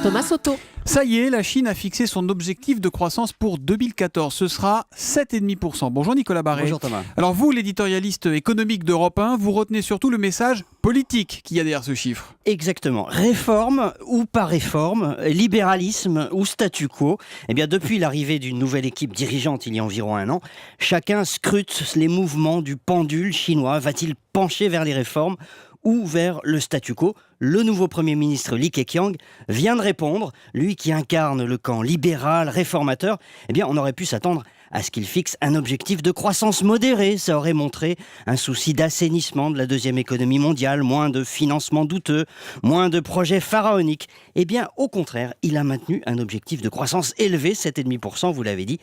Thomas Soto. Ça y est, la Chine a fixé son objectif de croissance pour 2014. Ce sera 7,5%. Bonjour Nicolas Barré. Bonjour Thomas. Alors vous, l'éditorialiste économique d'Europe 1, vous retenez surtout le message politique qu'il y a derrière ce chiffre. Exactement. Réforme ou pas réforme, libéralisme ou statu quo. Eh bien, depuis l'arrivée d'une nouvelle équipe dirigeante il y a environ un an, chacun scrute les mouvements du pendule chinois. Va-t-il pencher vers les réformes ou vers le statu quo? Le nouveau Premier ministre Li Keqiang vient de répondre. Lui qui incarne le camp libéral, réformateur, eh bien, on aurait pu s'attendre à ce qu'il fixe un objectif de croissance modérée. Ça aurait montré un souci d'assainissement de la deuxième économie mondiale, moins de financement douteux, moins de projets pharaoniques. Eh bien, au contraire, il a maintenu un objectif de croissance élevé, 7,5%, vous l'avez dit.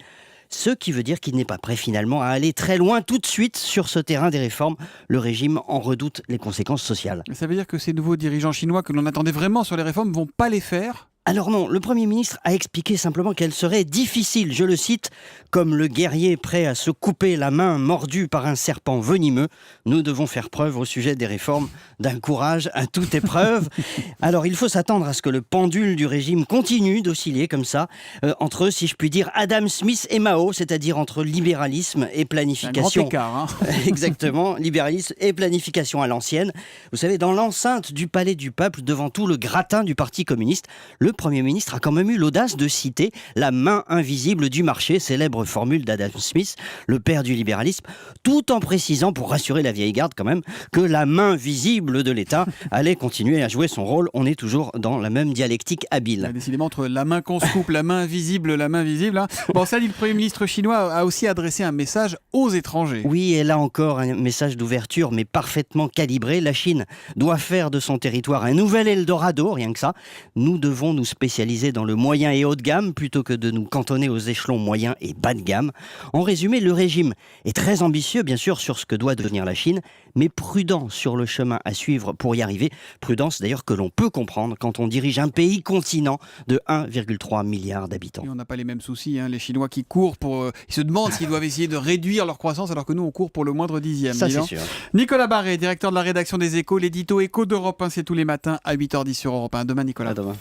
Ce qui veut dire qu'il n'est pas prêt finalement à aller très loin tout de suite sur ce terrain des réformes. Le régime en redoute les conséquences sociales. Ça veut dire que ces nouveaux dirigeants chinois que l'on attendait vraiment sur les réformes ne vont pas les faire ? Alors non, le Premier ministre a expliqué simplement qu'elle serait difficile, je le cite, comme le guerrier prêt à se couper la main mordu par un serpent venimeux. Nous devons faire preuve au sujet des réformes d'un courage à toute épreuve. Alors il faut s'attendre à ce que le pendule du régime continue d'osciller comme ça, entre, si je puis dire, Adam Smith et Mao, c'est-à-dire entre libéralisme et planification. Un grand écart, hein. Exactement, libéralisme et planification à l'ancienne. Vous savez, dans l'enceinte du Palais du Peuple, devant tout le gratin du Parti communiste, le Premier ministre a quand même eu l'audace de citer la main invisible du marché, célèbre formule d'Adam Smith, le père du libéralisme, tout en précisant, pour rassurer la vieille garde quand même, que la main visible de l'État allait continuer à jouer son rôle. On est toujours dans la même dialectique habile. Décidément, entre la main qu'on se coupe, la main invisible, hein. Bon, ça dit, le Premier ministre chinois a aussi adressé un message aux étrangers. Oui, et là encore, un message d'ouverture, mais parfaitement calibré. La Chine doit faire de son territoire un nouvel Eldorado, rien que ça. Nous devons nous spécialiser dans le moyen et haut de gamme plutôt que de nous cantonner aux échelons moyens et bas de gamme. En résumé, le régime est très ambitieux, bien sûr, sur ce que doit devenir la Chine, mais prudent sur le chemin à suivre pour y arriver. Prudence d'ailleurs que l'on peut comprendre quand on dirige un pays continent de 1,3 milliard d'habitants. Et on n'a pas les mêmes soucis, hein. Les Chinois qui courent ils se demandent s'ils doivent essayer de réduire leur croissance alors que nous on court pour le moindre dixième. Ça c'est sûr. Nicolas Barré, directeur de la rédaction des Échos, l'édito Écho d'Europe 1, c'est tous les matins à 8h10 sur Europe 1. Demain Nicolas. À demain.